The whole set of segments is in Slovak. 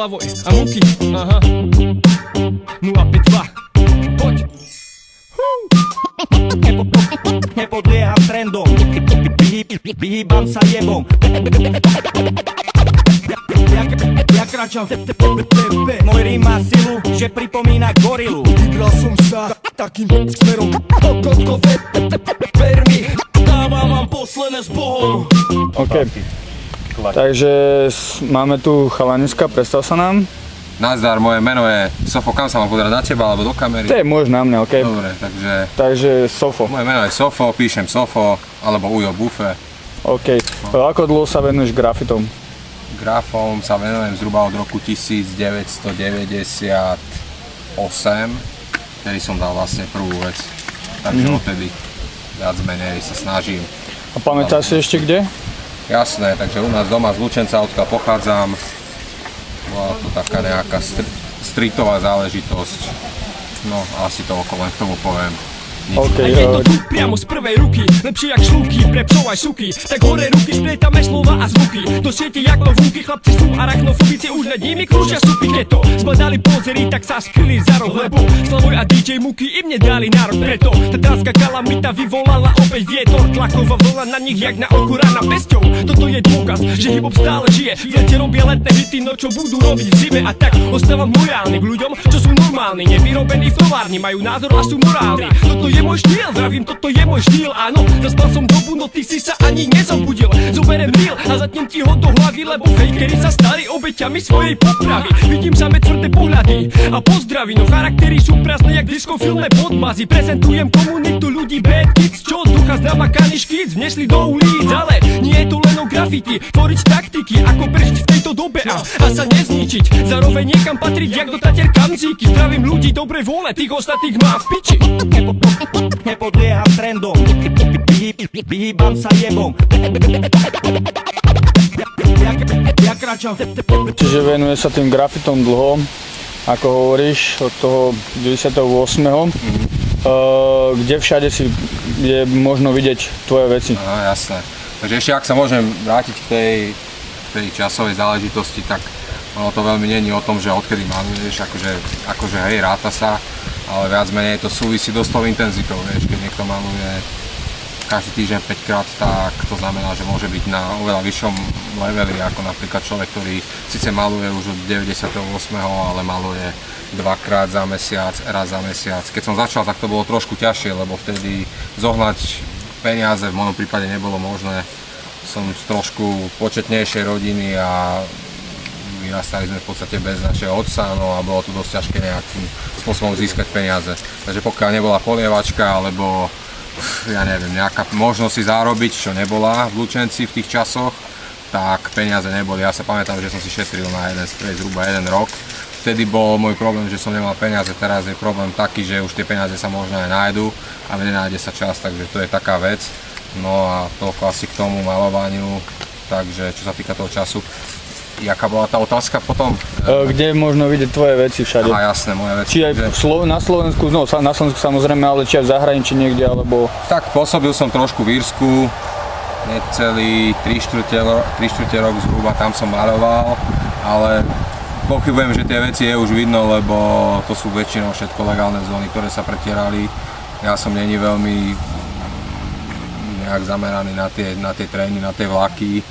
Slavoj a Muky, aha 052, poď. Nepodlieham trendom, vyhýbam sa jebom. Ja kráčam môj rým má silu, že pripomína gorilu. Vybral som sa takým smerom. Ver mi, dávam vám posledné s Bohom. OK, takže máme tu chalaniska, predstav sa nám. Nazdar, moje meno je Sofo, kam sa mám pozerať, na teba alebo do kamery? Môžeš na mňa, OK? Dobre, takže Sofo. Moje meno je Sofo, píšem Sofo, alebo Ujo Bufe. OK, ako dlho sa venuješ grafitom? Grafom sa venujem zhruba od roku 1998, kedy som dal vlastne prvú vec, takže odtedy viac menej sa snažím. A pamätáš si ešte kde? Jasné, takže u nás doma z Lučenca, odkiaľ pochádzam, bola to taká nejaká streetová záležitosť, no asi toľko, len k tomu poviem. A je to tu priamo z prvej ruky, lepšie jak šlúky, pre psov aj suky. Tak hore ruky, splietame slova a zvuky. Do siete jak to vúky, chlapci sú arachnofobici, už nad nimi krúžia súpy. Keto zbadali pozery, tak sa skryli za roh, lebo Slavoj a DJ Muky im nedali nárok. Preto tatárska kalamita vyvolala opäť vietor, tlaková vlna na nich jak na oku rana pesťou. Toto je dôkaz, že hip-hop stále žije. V lete robia letné hity, no čo budú robiť v zime. A tak ostávam lojálny k ľuďom, čo sú normálni, nevyrobení v továrni, majú názor a sú morálni. Toto je môj štýl, vravím, toto je môj štýl, áno. Zaspal som dobu, no ty si sa ani nezobudil. Zoberem reel a zatnem ti ho do hlavy, lebo fejkeri sa stali obeťami svojej popravy. Vidím samé tvrdé pohľady a pozdravy, no charaktery sú prázdne jak diskofilmné podmazy. Prezentujem komunitu ľudí bad kids, čo z ducha z namakaný škýc vnesli do ulic. Ale nie je to len o graffiti, tvoriť taktiky, ako prežiť v tejto dobe a sa nezničiť. Zároveň niekam patriť jak do Tatier Kamzíky. Zdravím ľudí dobrej vôle, tých ostatných mám v piči. Nepodlieham trendom, vyhýbam sa jebom. Ja kráčam. Čiže venuje sa tým grafitom dlho, ako hovoríš, od toho 98. Kde všade si je možno vidieť tvoje veci? Aha, jasné. Takže ešte ak sa môžem vrátiť k tej časovej záležitosti, tak ono to veľmi nie je o tom, že odkedy maluješ, akože hej, ráta sa, ale viac menej to súvisí dosť tou intenzitou, vieš, keď niekto maluje každý týždeň 5 krát, tak to znamená, že môže byť na oveľa vyššom leveli, ako napríklad človek, ktorý síce maluje už od 98., ale maluje 2-krát za mesiac, raz za mesiac. Keď som začal, tak to bolo trošku ťažšie, lebo vtedy zohnať peniaze v mojom prípade nebolo možné. Som z trošku početnejšej rodiny a vyrastali sme v podstate bez našeho otca, no a bolo to dosť ťažké nejakým spôsobom získať peniaze. Takže pokiaľ nebola polievačka, alebo ja neviem, nejaká možnosť si zarobiť, čo nebola v Lučenci v tých časoch, tak peniaze neboli. Ja sa pamätám, že som si šetril na jeden sprej zhruba 1 rok. Vtedy bol môj problém, že som nemal peniaze, teraz je problém taký, že už tie peniaze sa možno aj nájdu a nenájde sa čas, takže to je taká vec. No a toľko asi k tomu malovaniu, takže čo sa týka toho času. Jaká bola tá otázka potom? Kde možno vidieť tvoje veci všade? Aha, jasné, moje veci. Či aj na Slovensku, no na Slovensku samozrejme, ale či aj v zahraničí niekde, alebo... Tak pôsobil som trošku v Írsku, necelý 3/4 rok zhruba tam som maľoval, ale pochybujem, že tie veci je už vidno, lebo to sú väčšinou všetko legálne zóny, ktoré sa pretierali. Ja som není veľmi nejak zameraný na tie trény, na tie vlaky,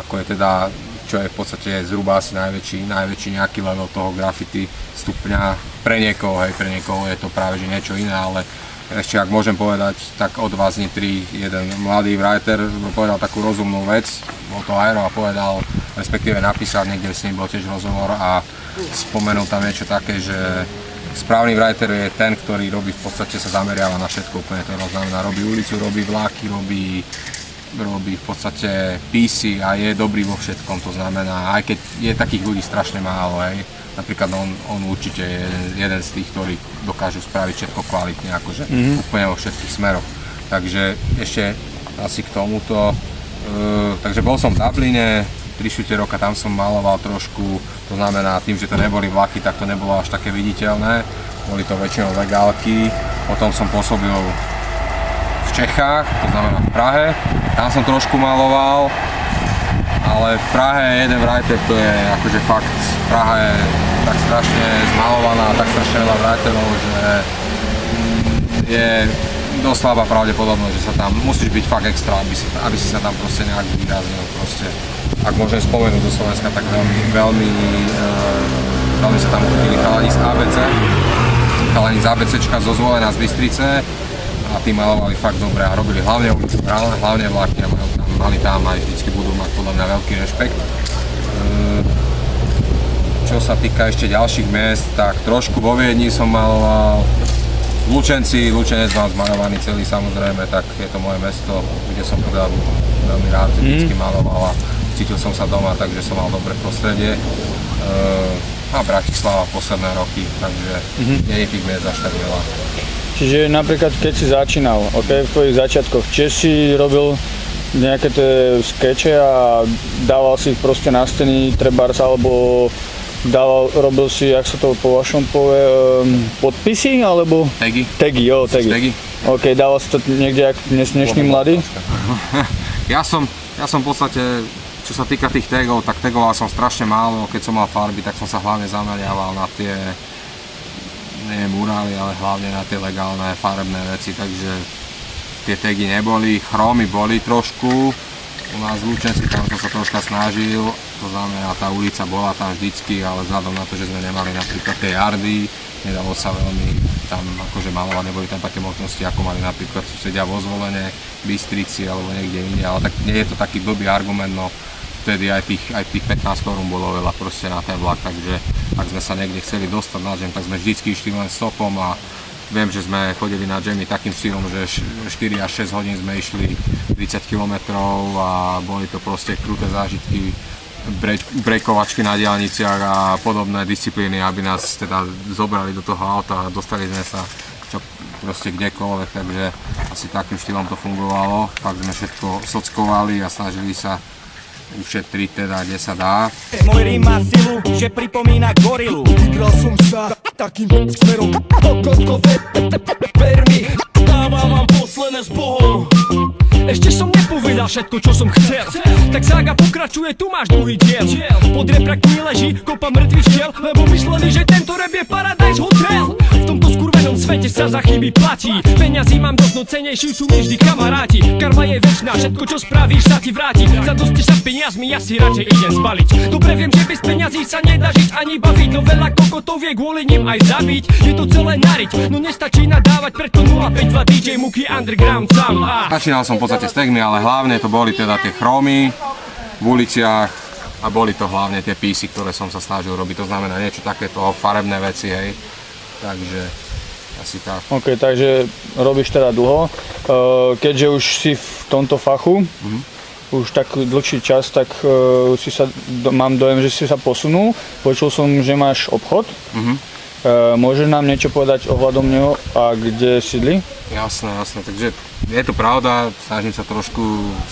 ako je teda, čo je v podstate zhruba asi najväčší nejaký level toho graffiti stupňa pre niekoho, hej, pre niekoho je to práve že niečo iné, ale ešte ak môžem povedať, tak od vás Nitry jeden mladý writer povedal takú rozumnú vec, bol to Aero a povedal, respektíve napísal, niekde s ním bol tiež rozhovor a spomenul tam niečo také, že správny writer je ten, ktorý robí v podstate sa zameriava na všetko úplne, to znamená robí ulicu, robí vláky, robí v podstate PC a je dobrý vo všetkom, to znamená, aj keď je takých ľudí strašne málo, hej, napríklad on určite je jeden z tých, ktorí dokážu spraviť všetko kvalitne, akože úplne vo všetkých smeroch. Takže ešte asi k tomuto, takže bol som v Dubline, 3/4 roka tam som maloval trošku, to znamená tým, že to neboli vlaky, tak to nebolo až také viditeľné, boli to väčšinou legálky, potom som pôsobil v Čechách, to znamená v Prahe, tam som trošku maloval, ale v Prahe je jeden writer, to je akože fakt, Praha je tak strašne zmalovaná, tak strašne veľa writerov, že je dosť slabá pravdepodobnosť, že sa tam musíš byť fakt extra, aby si sa tam proste nejak vyrazil proste. Ak môžem spomenúť zo Slovenska, tak veľmi sa tam uchytili chalani z ABC, chalani z ABCčka zo Zvolena z Bystrice a tí malovali fakt dobre a robili hlavne ulicu, hlavne vlaky a mali tam aj vždycky budú mať podľa mňa veľký rešpekt. Čo sa týka ešte ďalších miest, tak trošku vo Viedni som maloval. Lučenec mám zmalovaný celý samozrejme, tak je to moje mesto, kde som teda veľmi rád vždycky maloval a cítil som sa doma, takže som mal dobré prostredie. A Bratislava posledné roky, takže nie je tých miest až tak veľa. Čiže napríklad keď si začínal, v tvojich začiatkoch, či si robil nejaké tie skeče a dával si ich proste na steny, trebárs, alebo robil si, jak sa to po vašom povie, podpisy, alebo? Tagy. Tagy. OK, dával si to niekde jak dnešný mladý? Ja som v podstate, čo sa týka tých tagov, tak tagoval som strašne málo, keď som mal farby, tak som sa hlavne zameriaval na tie, nie murály, ale hlavne na tie legálne farebné veci, takže tie tagy neboli, chromy boli trošku, u nás v Lučenci, tam som sa troška snažil, to znamená, tá ulica bola tam vždycky, ale vzhľadom na to, že sme nemali napríklad tie jardy, nedalo sa veľmi tam akože malovať, neboli tam také možnosti, ako mali napríklad susedia vo Zvolene, Bystrici alebo niekde inde, ale tak nie je to taký blbý argument, no vtedy aj tých 15 korún bolo veľa proste na ten vlak, takže ak sme sa niekde chceli dostať na zem, tak sme vždycky išli len stopom a viem, že sme chodili na jammy takým štýlom, že 4 až 6 hodín sme išli 30 km a boli to proste kruté zážitky, brejkovačky na diaľniciach a podobné disciplíny, aby nás teda zobrali do toho auta a dostali sme sa čo proste kdekoľvek, takže asi takým štýlom to fungovalo, tak sme všetko sockovali a snažili sa ušetriť teda, kde sa dá. Môj rým má silu, že pripomína gorilu. Vybral som sa takým smerom. Ver mi, dávam vám posledné s Bohom. Ešte som nepovedal všetko, čo som chcel. Tak sága pokračuje, tu máš druhý diel. Pod reprak mi leží kopa mŕtvych čiel, lebo mysleli, že tento rap je Paradise Hotel. V tomto skurvenom svete sa za chyby platí. Peňazí mám dosť, no cenejší sú mi vždy kamaráti. Karma je večná, všetko čo spravíš sa ti vráti. Zadosti sa peniazmi, ja si radšej idem zbaliť. Dobre viem, že bez peňazí sa nedá žiť ani baviť, no veľa kokotov vie kvôli nim aj zabiť. Je to celé nariť, no nestačí nadávať, preto 052 DJ Muky Underground Sound. Začínal som v podstate s tagmi, ale hlavne to boli teda tie chromy v uliciach a boli to hlavne tie písy, ktoré som sa snažil robiť, to znamená niečo takéto farebné veci, hej, takže asi tak. OK, takže robíš teda dlho, keďže už si v tomto fachu, už tak dlhší čas, tak mám dojem, že si sa posunul, počul som, že máš obchod. Môžeš nám niečo povedať ohľadom neho a kde sídli? Jasné, takže je to pravda, snažím sa trošku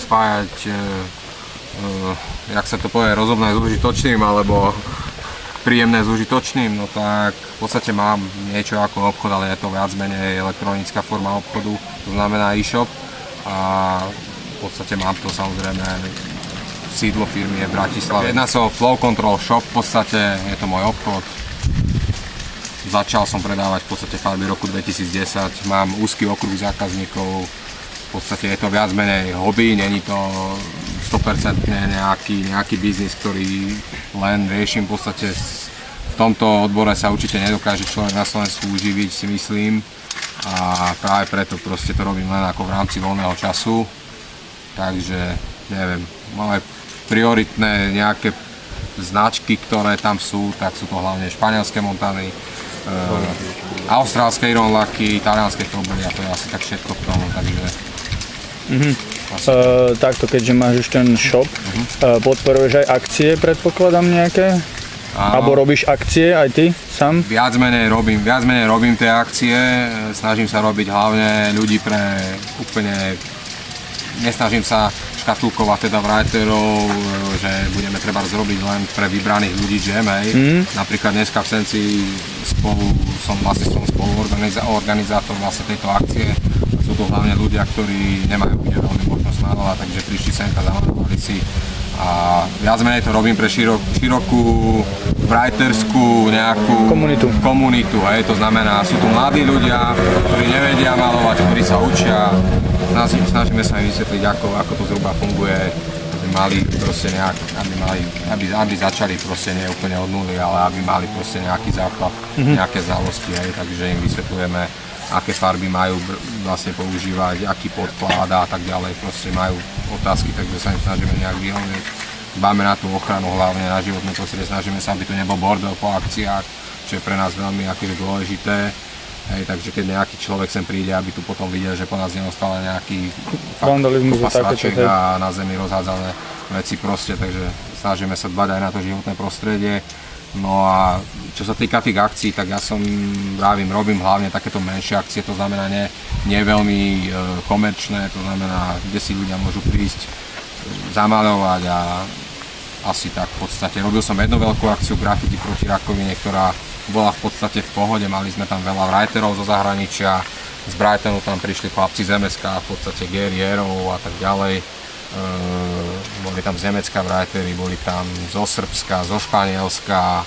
spájať, jak sa to povie, rozumné s užitočným, alebo príjemné s užitočným, no tak v podstate mám niečo ako obchod, ale je to viac menej elektronická forma obchodu, to znamená e-shop a v podstate mám to samozrejme, sídlo firmy je v Bratislave. Jedná sa o Flow Control Shop, v podstate je to môj obchod. Začal som predávať v podstate farby roku 2010, mám úzky okruh zákazníkov, v podstate je to viac menej hobby, není to 100% nejaký biznis, ktorý len riešim, v podstate v tomto odbore sa určite nedokáže človek na Slovensku uživiť, si myslím, a práve preto proste to robím len ako v rámci voľného času, takže neviem, máme prioritné nejaké značky, ktoré tam sú, tak sú to hlavne španielské Montany, austrálske Iron Lucky, talianske Tobely a to je asi tak všetko k tomu, takže... Takto, keďže máš už ten shop, podporuješ aj akcie, predpokladám nejaké? Alebo robíš akcie aj ty sám? Viac menej robím tie akcie, snažím sa robiť hlavne ľudí pre úplne, nesnažím sa škatulkovať teda writerov, že budeme treba zrobiť len pre vybraných ľudí jam, Napríklad dneska v Senci som spoluorganizátor vlastne tejto akcie. Sú to hlavne ľudia, ktorí nemajú veľmi možnosť malovať, takže prišli sem a zamalovali si A viac menej to robím pre širokú writerskú nejakú komunitu, hej, to znamená, sú tu mladí ľudia, ktorí nevedia malovať, ktorí sa učia, snažíme sa im vysvetliť, ako to zhruba funguje, aby mali proste aby začali proste nie úplne od nuly, ale aby mali proste nejaký základ, nejaké znalosti, hej, takže im vysvetľujeme, aké farby majú vlastne používať, aký podklad a tak ďalej, proste majú otázky, takže sa im snažíme nejak vyhovieť. Dbáme na tú ochranu, hlavne na životné prostredie, snažíme sa, aby tu nebol bordel po akciách, čo je pre nás veľmi akože dôležité. Hej, takže keď nejaký človek sem príde, aby tu potom videl, že po nás neostala nejaký vandalizmus a na zemi rozhádzané veci proste, takže snažíme sa dbať aj na to životné prostredie. No a čo sa týka tých akcií, tak ja robím hlavne takéto menšie akcie, to znamená nie veľmi komerčné, to znamená, kde si ľudia môžu prísť, zamaľovať a asi tak v podstate. Robil som jednu veľkú akciu graffiti proti rakovine, ktorá bola v podstate v pohode, mali sme tam veľa writerov zo zahraničia, z Brightonu tam prišli chlapci z MSK, v podstate Gary Herov a tak ďalej. Boli tam z Nemecka writeri, boli tam zo Srbska, zo Španielska,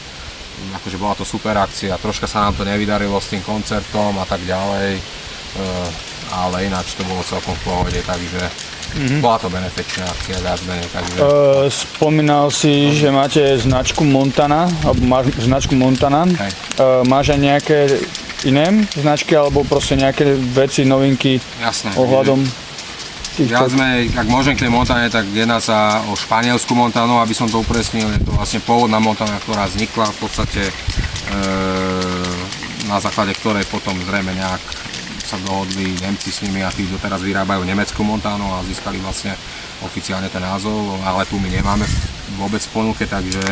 akože bola to super akcia, troška sa nám to nevydarilo s tým koncertom a tak ďalej, ale ináč to bolo celkom v pohode, takže bola to benefičná akcia, viac menej, takže... Spomínal si, že máte značku Montana, alebo máš značku Montana, máš aj nejaké iné značky, alebo proste nejaké veci, novinky ohľadom? Viac menej, ak môžem k tej Montane, tak jedná sa o španielsku Montanu, aby som to upresnil, je to vlastne pôvodná Montana, ktorá vznikla v podstate na základe ktorej potom zrejme nejak sa dohodli Nemci s nimi a tí doteraz vyrábajú nemeckú Montanu a získali vlastne oficiálne ten názov, ale tu my nemáme vôbec v ponuke, takže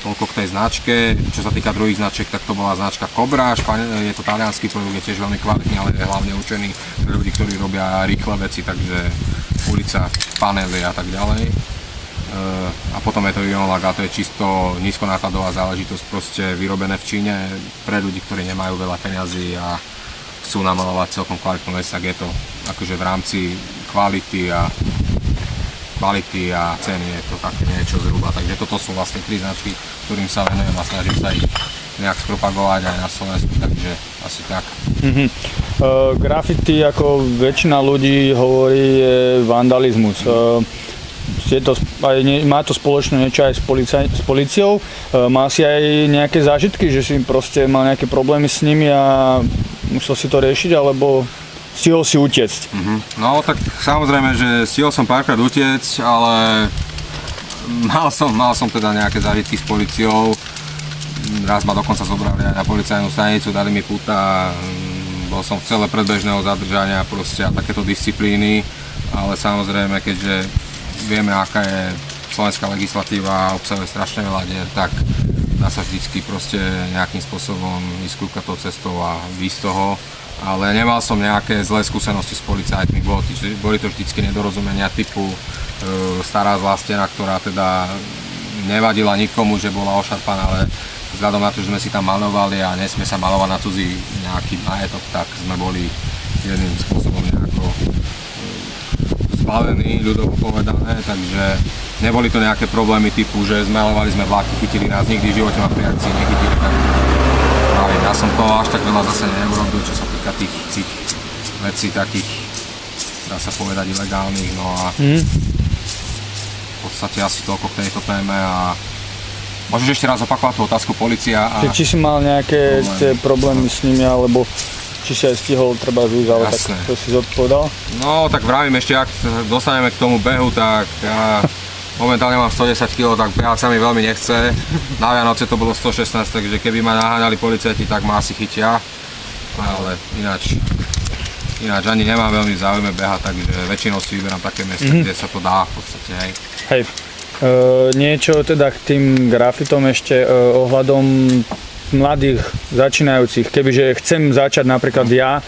toľko k tej značke. Čo sa týka druhých značiek, tak to bola značka Cobra, je to taliansky produkt, je tiež veľmi kvalitný, ale je hlavne určený pre ľudí, ktorí robia rýchle veci, takže ulica, panely a tak ďalej. A potom je to Ionlag, a to je čisto nízkonákladová záležitosť, proste vyrobené v Číne pre ľudí, ktorí nemajú veľa peňazí a chcú namalovať celkom kvalitnú vec, tak je to akože v rámci kvality a ceny je to také niečo zhruba. Takže toto sú vlastne 3 značky, ktorým sa venujem a snažím sa ich nejak spropagovať aj na Slovensku, takže asi tak. Graffiti, ako väčšina ľudí hovorí, je vandalizmus. Má to spoločné niečo aj s políciou. Má si aj nejaké zážitky, že si proste mal nejaké problémy s nimi a musel si to riešiť, alebo stihol si utiecť? No tak samozrejme, že stihol som párkrát utiecť, ale mal som teda nejaké zážitky s políciou. Raz ma dokonca zobrali aj na policajnú stanicu, dali mi puta, bol som v celé predbežného zadržania proste a takéto disciplíny, ale samozrejme, keďže vieme, aká je slovenská legislatíva, obsahuje strašne veľa dier, tak dá sa vždycky proste nejakým spôsobom ísť kľúkať tou cestou a výjsť z toho. Ale nemal som nejaké zlé skúsenosti s policajtmi, boli to vždycky nedorozumenia typu stará zlá stena, ktorá teda nevadila nikomu, že bola ošarpaná, ale vzhľadom na to, že sme si tam malovali a nesmie sa malovať na cudzí nejaký majetok, tak sme boli jedným spôsobom nejako zbavení, ľudovo povedané, takže neboli to nejaké problémy typu, že malovali sme vlaky, chytili nás, nikdy v živote ma pri akcii nechytili, tak ja som to až tak veľa zase neurobil, čo sa týka tých vecí takých, dá sa povedať, ilegálnych, no a v podstate asi toľko k tejto téme a môžeš ešte raz opakovať tú otázku polícia a... Či si mal nejaké tie problémy s nimi, alebo či si aj stihol treba zúť, ale tak to si zodpovedal? No tak vravím ešte, ak dostaneme k tomu behu, tak ja momentálne mám 110 kg, tak behať sa mi veľmi nechce. Na Vianoce to bolo 116, takže keby ma naháňali policajti, tak ma asi chytia. Ale ináč ani nemám veľmi záujme behať, takže väčšinou si vyberám také miesta, kde sa to dá v podstate, hej. Hej. Niečo teda k tým grafitom ešte ohľadom mladých začínajúcich. Kebyže chcem začať napríklad ja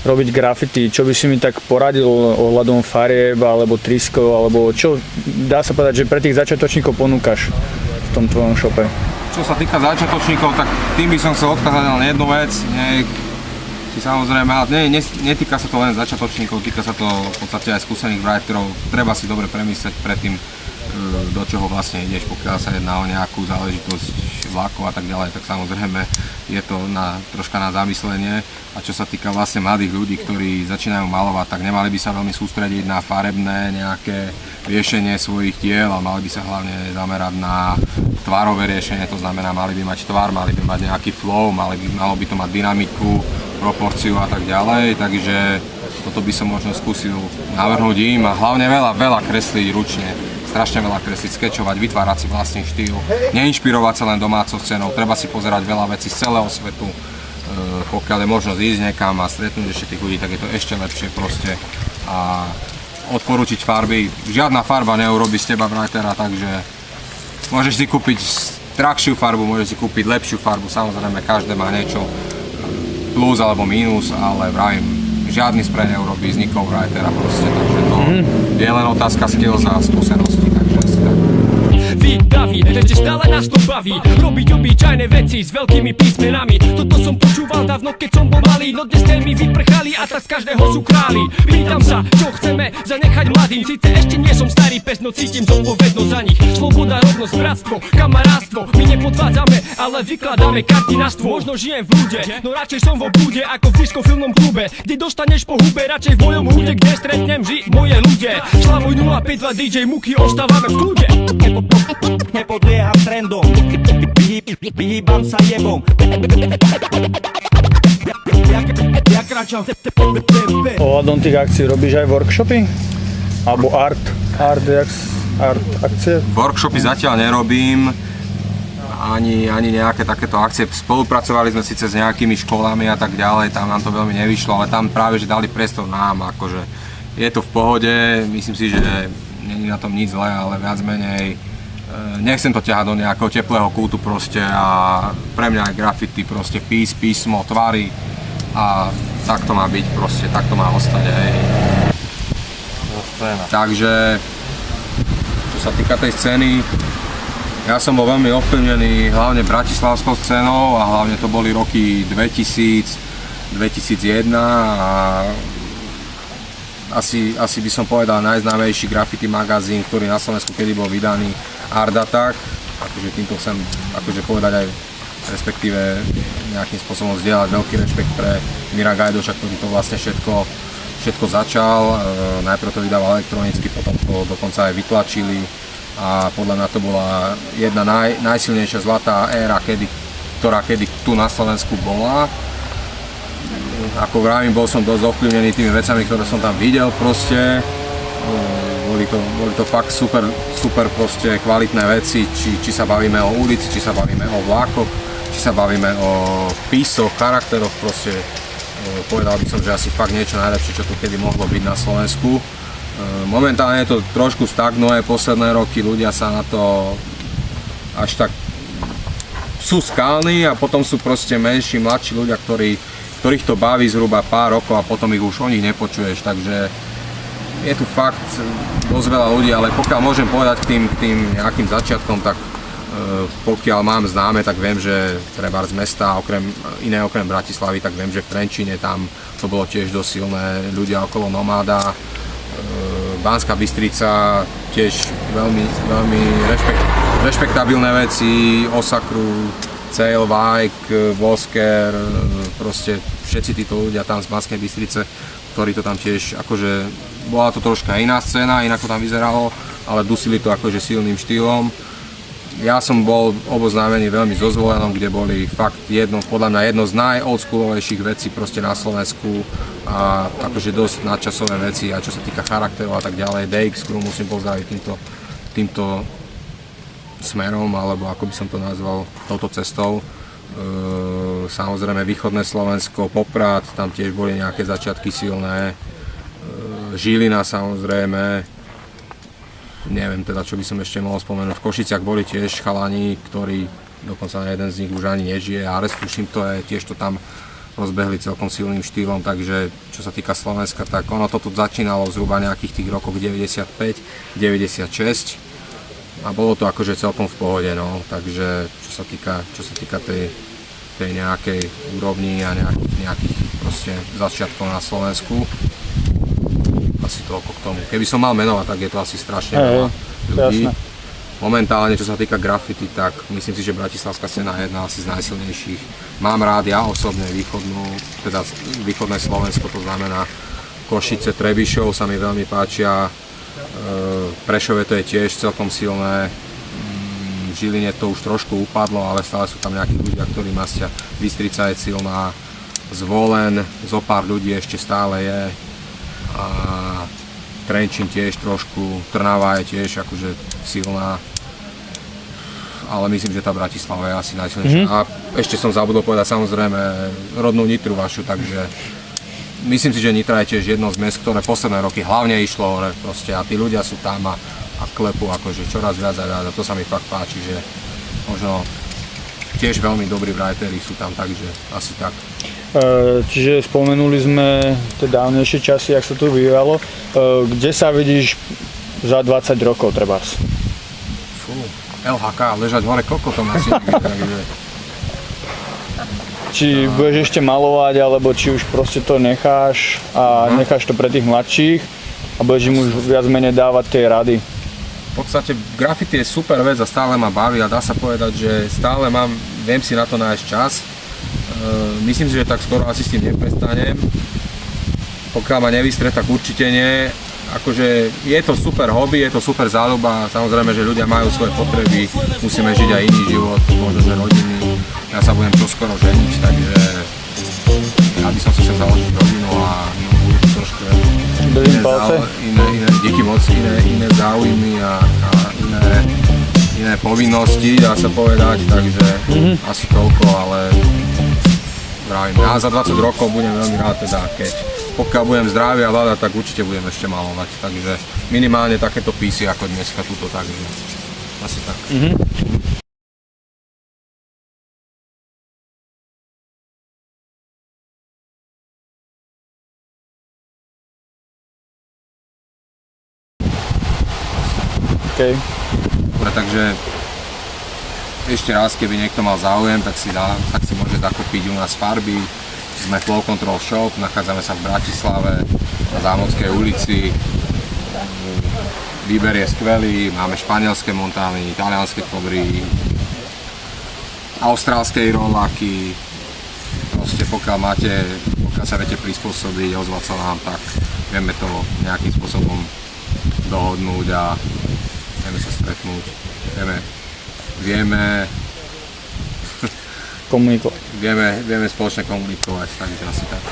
robiť graffiti, čo by si mi tak poradil ohľadom farieb alebo triskov, alebo čo dá sa povedať, že pre tých začiatočníkov ponúkaš v tom tvojom šope? Čo sa týka začiatočníkov, tak tým by som chcel odkázať na jednu vec. Samozrejme, netýka sa to len začiatočníkov, týka sa to v podstate aj skúsených writerov. Treba si dobre premyslieť predtým, do čoho vlastne ideš, pokiaľ sa jedná o nejakú záležitosť vlákov a tak ďalej, tak samozrejme je to troška na zamyslenie. A čo sa týka vlastne mladých ľudí, ktorí začínajú malovať, tak nemali by sa veľmi sústrediť na farebné nejaké riešenie svojich diel, ale mali by sa hlavne zamerať na tvárové riešenie, to znamená, mali by mať tvár, mali by mať nejaký flow, malo by to mať dynamiku, proporciu a tak ďalej, takže toto by som možno skúsil navrhnúť im a hlavne veľa kresliť ručne. Strašne veľa kresliť, skečovať, vytvárať si vlastný štýl, neinšpirovať sa len domácou scénou, treba si pozerať veľa vecí z celého svetu, pokiaľ je možnosť ísť niekam a stretnúť ešte tých ľudí, tak je to ešte lepšie proste a odporúčiť farby, žiadna farba neurobí z teba writera, takže môžeš si kúpiť drahšiu farbu, môžeš si kúpiť lepšiu farbu, samozrejme každé má niečo plus alebo mínus, ale vravím, žiadny sprej neurobí z nikoho writera proste, takže to je len otázka skills a skúseností, takže asi tak. Vy, David, ešte stále nás to baví robiť obyčajné veci s veľkými písmenami. Toto som počúval dávno, keď som bol malý, no dnes témy vyprchali a tak z každého sú králi. Pýtam sa, čo chceme zanechať mladým, síce ešte nie som starý pes, no cítim zodpovednosť za nich. Sloboda, rovnosť, bratstvo, kamarátstvo, my nepodvádzame, ale vykladáme karty na stôl. Možno žijem v ľude, no radšej som vo blúde ako v diskofilmnom klube, kde dostaneš po hube, radšej v mojom húde, kde stretnem moje ľudia. Šlavuj 052 DJ Muky, ostávame v kľude. Nepodlieham trendom, vyhýbam sa jebom. Ja kráčam v TPP. Ohľadom tých akcií robíš aj workshopy? Alebo art akcie? Workshopy zatiaľ nerobím, ani nejaké takéto akcie. Spolupracovali sme síce s nejakými školami a tak ďalej, tam nám to veľmi nevyšlo, ale tam práve, že dali priestor nám, akože je to v pohode, myslím si, že nie je na tom nič zlé, ale viac menej nechcem to ťahať do nejakého teplého kútu proste a pre mňa aj graffiti, proste písmo, tvary a tak to má byť proste, tak to má ostať, hej. Takže, čo sa týka tej scény, ja som bol veľmi ovplyvnený hlavne bratislavskou scénou a hlavne to boli roky 2000, 2001 a asi by som povedal najznámejší graffiti magazín, ktorý na Slovensku kedy bol vydaný, Art Attack, akože týmto chcem akože povedať aj respektíve nejakým spôsobom zdieľať veľký rešpekt pre Mira Gajdoša, ktorý to vlastne všetko začal, najprv to vydával elektronicky, potom to dokonca aj vytlačili a podľa mňa to bola jedna najsilnejšia zlatá éra, ktorá kedy tu na Slovensku bola. Ako vravím, bol som dosť ovplyvnený tými vecami, ktoré som tam videl proste. Boli to fakt super proste kvalitné veci, či sa bavíme o ulici, či sa bavíme o vlákoch, či sa bavíme o písoch, charakteroch proste. Povedal by som, že asi fakt niečo najlepšie, čo tu kedy mohlo byť na Slovensku. Momentálne to trošku stagnuje posledné roky, ľudia sa na to až tak sú skalní a potom sú proste menší, mladší ľudia, ktorých to baví zhruba pár rokov a potom ich už o nich nepočuješ, takže je tu fakt dosť veľa ľudí, ale pokiaľ môžem povedať k tým nejakým začiatkom, tak pokiaľ mám známe, tak viem, že treba z mesta, okrem Bratislavy, tak viem, že v Trenčíne tam to bolo tiež dosť silné, ľudia okolo Nomáda, Banská Bystrica, tiež veľmi rešpektabilné veci, Osakru, Cejl, Vajk, Vosker, proste všetci títo ľudia tam z Banskej Bystrice, ktorí to tam tiež, akože bola to troška iná scéna, inak to tam vyzeralo, ale dusili to akože silným štýlom. Ja som bol oboznámený veľmi so Zvolenom, kde boli fakt podľa mňa jedno z najoldsschoolovejších vecí proste na Slovensku a akože dosť nadčasové veci a čo sa týka charakterov a tak ďalej. DX, ktorú musím pozdraviť týmto smerom, alebo ako by som to nazval, touto cestou. Samozrejme východné Slovensko, Poprad, tam tiež boli nejaké začiatky silné. Žilina samozrejme. Neviem teda, čo by som ešte mohol spomenúť. V Košiciach boli tiež chalani, ktorí dokonca jeden z nich už ani nežije. Ares, tuším, to je tiež to tam rozbehli celkom silným štýlom, takže čo sa týka Slovenska, tak ono to tu začínalo zhruba nejakých tých rokoch 95, 96 a bolo to akože celkom v pohode, no. Takže čo sa týka tej nejakej úrovni a nejakých proste začiatkov na Slovensku, asi toľko k tomu. Keby som mal menovať, tak je to asi strašne veľa ľudí. Jasné. Momentálne, čo sa týka graffiti, tak myslím si, že bratislavská scéna je jedna asi z najsilnejších. Mám rád ja osobne východné Slovensko, to znamená Košice, Trebišov sa mi veľmi páčia. Prešove to je tiež celkom silné. V Žiline to už trošku upadlo, ale stále sú tam nejakí ľudia, ktorí mastia. Bystrica je silná. Zvolen, zo pár ľudí ešte stále je. A Trenčín tiež trošku, Trnava je tiež akože silná, ale myslím, že tá Bratislava je asi najsilnejšia. A ešte som zabudol povedať samozrejme rodnú Nitru vašu, takže myslím si, že Nitra je tiež jedno z miest, ktoré posledné roky hlavne išlo hore proste a tí ľudia sú tam a klepú akože čoraz viac a viac a to sa mi fakt páči, že možno tiež veľmi dobrí writeri sú tam, takže asi tak. Čiže spomenuli sme tie dávnejšie časy, jak sa tu vyvíjalo. Kde sa vidíš za 20 rokov trebárs? Fú, LHK, ležať hore kokotom asi nikdy, takže... Či budeš ešte malovať, alebo či už proste to necháš a necháš to pre tých mladších a budeš im už viac menej dávať tie rady? V podstate graffiti je super vec a stále ma baví a dá sa povedať, že stále viem si na to nájsť čas. Myslím si, že tak skoro asi s tým neprestanem. Pokiaľ ma nevystre, tak určite nie. Akože je to super hobby, je to super záľuba. Samozrejme, že ľudia majú svoje potreby, musíme žiť aj iný život, možno že rodiny. Ja sa budem čoskoro ženiť, takže ja by som si chcel založiť rodinu a budú trošku díky moc, iné záujmy a iné povinnosti, dá sa povedať, takže asi toľko, ale vravím, ja za 20 rokov budem veľmi rád teda, pokiaľ budem zdravý a vládať, tak určite budem ešte malovať, takže minimálne takéto písy ako dneska tuto, takže asi tak. Okay. Dobre, takže ešte raz, keby niekto mal záujem, tak si môže zakúpiť u nás farby. Sme Flow Control Shop, nachádzame sa v Bratislave na Zámodskej ulici. Výber je skvelý, máme španielské montány, talianské kobry, austrálske roláky. Proste pokiaľ sa viete prispôsobiť, ozvať sa nám, tak vieme to nejakým spôsobom dohodnúť a vieme sa stretnúť, vieme komunikovať. Vieme spoločne komunikovať, takže asi tak.